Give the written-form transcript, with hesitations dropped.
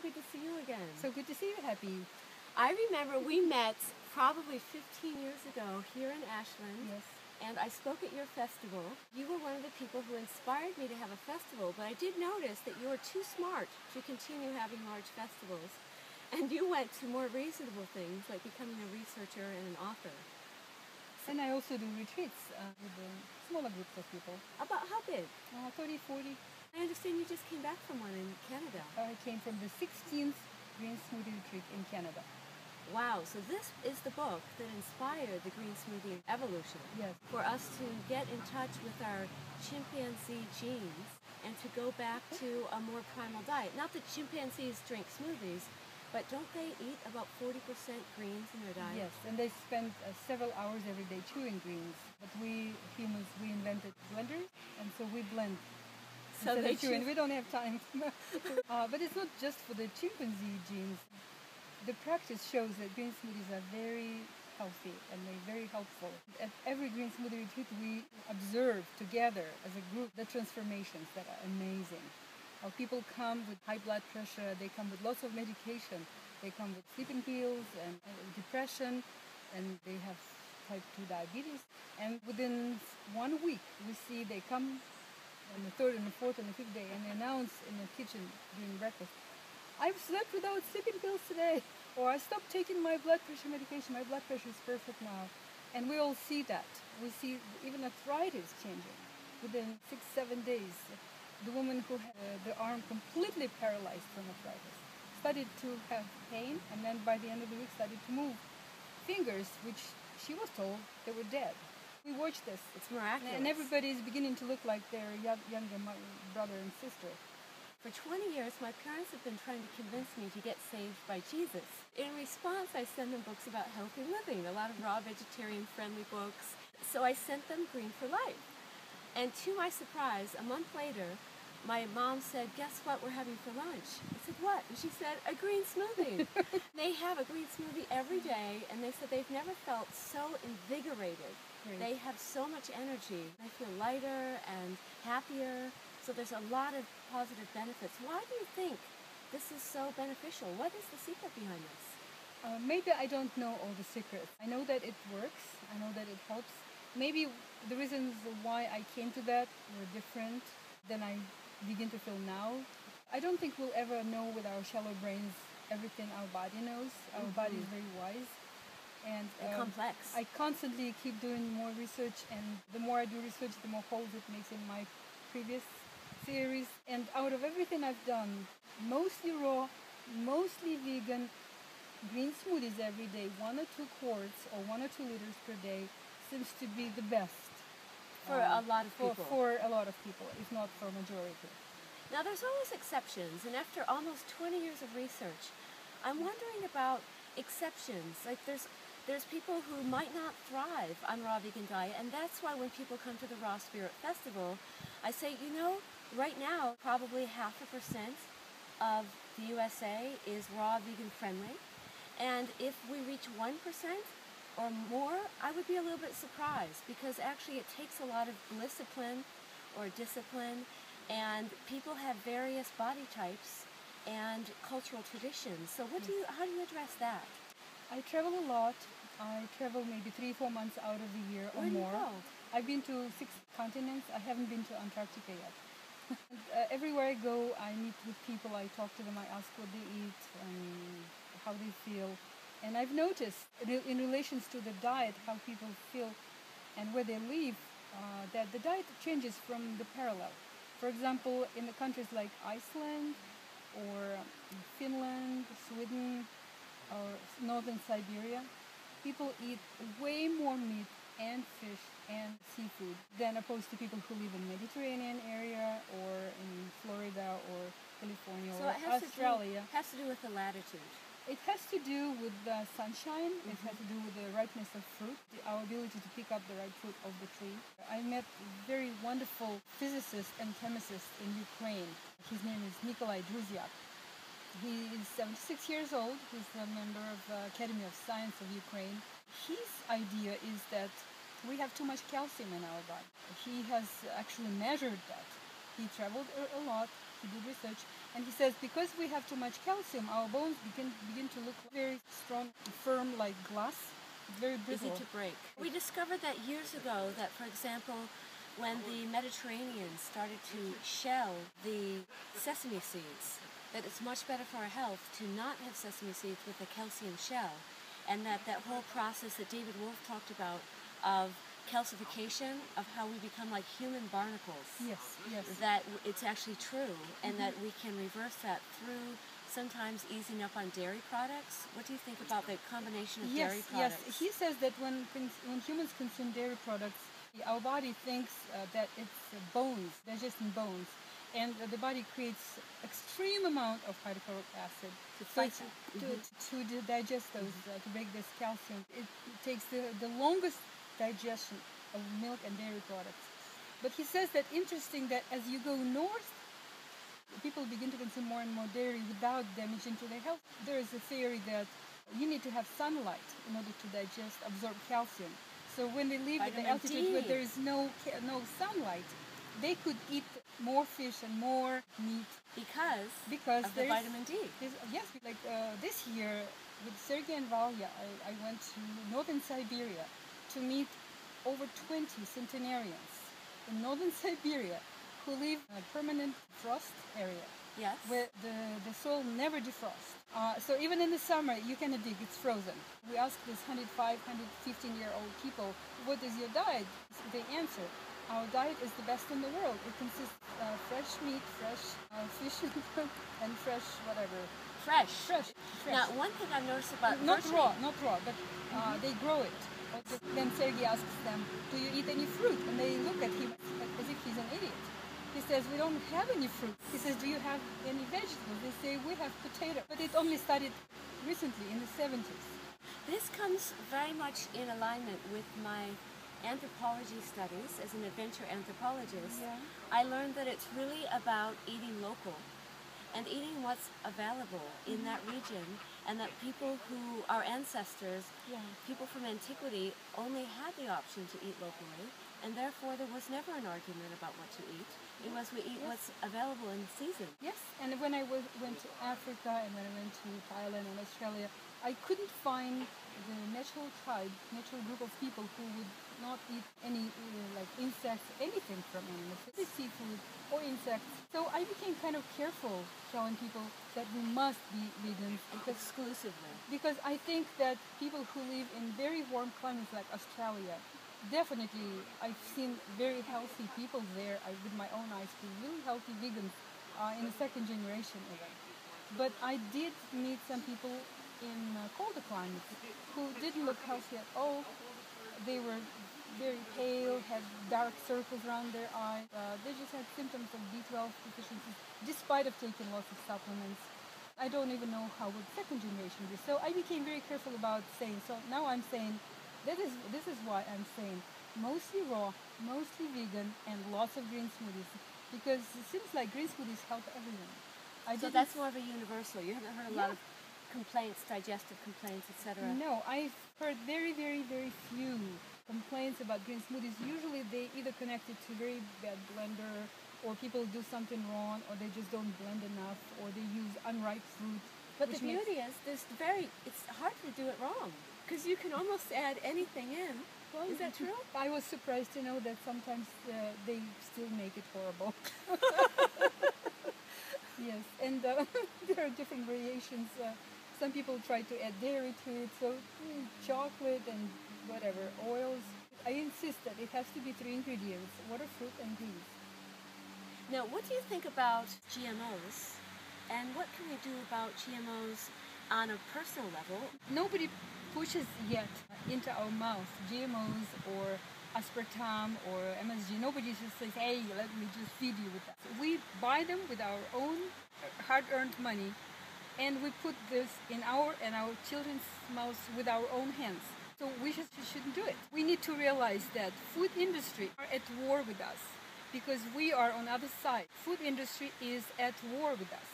good to see you again. So good to see you, Happy. I remember we met probably 15 years ago here in Ashland. Yes. And I spoke at your festival. You were one of the people who inspired me to have a festival, but I did notice that you were too smart to continue having large festivals. And you went to more reasonable things, like becoming a researcher and an author. And I also do retreats with smaller groups of people. About how big? 30, 40. I understand you just came back from one in Canada. I came from the 16th Green Smoothie Retreat in Canada. Wow, so this is the book that inspired the green smoothie evolution. Yes. For us to get in touch with our chimpanzee genes and to go back to a more primal diet. Not that chimpanzees drink smoothies, but don't they eat about 40% greens in their diet? Yes, and they spend several hours every day chewing greens. But we humans, we invented blenders, and so we blend. So they chew. We don't have time. But it's not just for the chimpanzee genes. The practice shows that green smoothies are very healthy and they're very helpful. At every green smoothie retreat, we observe together as a group the transformations that are amazing. How people come with high blood pressure, they come with lots of medication, they come with sleeping pills and depression, and they have type 2 diabetes. And within 1 week, we see they come on the third and the fourth and the fifth day and they announce in the kitchen during breakfast, "I've slept without sleeping pills today," or "I stopped taking my blood pressure medication. My blood pressure is perfect now." And we all see that. We see even arthritis changing within 6-7 days. The woman who had the arm completely paralyzed from arthritis started to have pain, and then by the end of the week started to move fingers, which she was told they were dead. We watched this. It's miraculous. And everybody is beginning to look like their younger brother and sister. For 20 years, my parents have been trying to convince me to get saved by Jesus. In response, I send them books about healthy living, a lot of raw vegetarian-friendly books. So I sent them Green for Life. And to my surprise, a month later, my mom said, "Guess what we're having for lunch?" I said, "What?" And she said, "A green smoothie." They have a green smoothie every day, and they said they've never felt so invigorated. Great. They have so much energy. They feel lighter and happier. So there's a lot of positive benefits. Why do you think this is so beneficial? What is the secret behind this? Maybe I don't know all the secrets. I know that it works. I know that it helps. Maybe the reasons why I came to that were different than I begin to feel now. I don't think we'll ever know with our shallow brains everything our body knows. Our body is very wise. And complex. I constantly keep doing more research, and the more I do research, the more holes it makes in my previous series. And out of everything I've done, mostly raw, mostly vegan, green smoothies every day, 1 or 2 quarts or 1 or 2 liters per day seems to be the best. For a lot of people. For a lot of people, if not for a majority. Now there's always exceptions, and after almost 20 years of research, I'm wondering about exceptions. Like there's people who might not thrive on raw vegan diet, and that's why when people come to the Raw Spirit Festival, I say, right now, probably 0.5% of the USA is raw vegan friendly. And if we reach 1% or more, I would be a little bit surprised, because actually it takes a lot of discipline, and people have various body types and cultural traditions. So how do you address that? I travel a lot. I travel maybe 3-4 months out of the year or more. Where do you go? I've been to 6 continents. I haven't been to Antarctica yet. Everywhere I go, I meet with people. I talk to them. I ask what they eat and how they feel. And I've noticed in relations to the diet, how people feel and where they live, that the diet changes from the parallel. For example, in the countries like Iceland or Finland, Sweden, or northern Siberia, people eat way more meat and fish and seafood than opposed to people who live in the Mediterranean area or in Florida or California or Australia. It has to do with the latitude. It has to do with the sunshine. It has to do with the ripeness of fruit, our ability to pick up the right fruit of the tree. I met a very wonderful physicist and chemist in Ukraine. His name is Nikolai Druziak. He is 76 years old. He's a member of the Academy of Science of Ukraine. His idea is that we have too much calcium in our body. He has actually measured that. He traveled a lot. He did research, and he says because we have too much calcium, our bones begin to look very strong, firm like glass, very brittle. Easy to break. We discovered that years ago that, for example, when the Mediterranean started to shell the sesame seeds, that it's much better for our health to not have sesame seeds with a calcium shell, and that whole process that David Wolf talked about of calcification, of how we become like human barnacles. Yes, yes. That it's actually true, and that we can reverse that through sometimes easing up on dairy products. What do you think about the combination of dairy products? Yes, he says that when humans consume dairy products, our body thinks that it's bones, digesting bones, and the body creates extreme amount of hydrochloric acid to digest those, to break this calcium. It takes the longest digestion of milk and dairy products. But he says that interesting that as you go north, people begin to consume more and more dairy without damaging to their health. There is a theory that you need to have sunlight in order to digest, absorb calcium. So when they live at the altitude where there is no sunlight, they could eat more fish and more meat because of the vitamin D. Yes, like this year with Sergey and Valya, I went to northern Siberia to meet over 20 centenarians in northern Siberia who live in a permanent frost area. Yes. Where the soil never defrosts. So even in the summer, you cannot dig, it's frozen. We asked these 105, 115-year-old people, what is your diet? They answer, our diet is the best in the world. It consists of fresh meat, fresh fish, and fresh whatever. Fresh. Now, one thing I've noticed about not raw, but they grow it. Then Sergey asks them, do you eat any fruit? And they look at him as if he's an idiot. He says, we don't have any fruit. He says, do you have any vegetables? They say, we have potato. But it only started recently, in the 70s. This comes very much in alignment with my anthropology studies as an adventure anthropologist. Yeah. I learned that it's really about eating local and eating what's available in that region, and that people who, our ancestors, people from antiquity, only had the option to eat locally, and therefore there was never an argument about what to eat. It was we eat what's available in season. Yes, and when I went to Africa and when I went to Thailand and Australia, I couldn't find the natural group of people who would not eat any like insects, anything from animals, either seafood or insects. So I became kind of careful telling people that we must be vegans Exclusively. Because I think that people who live in very warm climates like Australia, definitely I've seen very healthy people there with my own eyes, really healthy vegans in the second generation even. But I did meet some people in colder climates who didn't look healthy at all. They were very pale, had dark circles around their eyes. They just had symptoms of B12 deficiencies despite of taking lots of supplements. I don't even know how would second generation be. So I became very careful about saying, so now I'm saying, this is why I'm saying mostly raw, mostly vegan, and lots of green smoothies. Because it seems like green smoothies help everyone. So that's more of a universal. You haven't heard a lot of complaints, digestive complaints, etc. No, I've heard very, very, very few complaints about green smoothies. Usually they either connect it to very bad blender, or people do something wrong, or they just don't blend enough, or they use unripe fruit. But the beauty is, it's hard to do it wrong, because you can almost add anything in. Well, is that true? I was surprised to know that sometimes they still make it horrible. Yes, and there are different variations. Some people try to add dairy to it, so chocolate and whatever, oils. I insist that it has to be 3 ingredients, water, fruit, and greens. Now, what do you think about GMOs, and what can we do about GMOs on a personal level? Nobody pushes yet into our mouth GMOs or aspartame or MSG. Nobody just says, hey, let me just feed you with that. We buy them with our own hard-earned money, and we put this in our and our children's mouths with our own hands. So we shouldn't do it. We need to realize that food industry are at war with us because we are on the other side. Food industry is at war with us.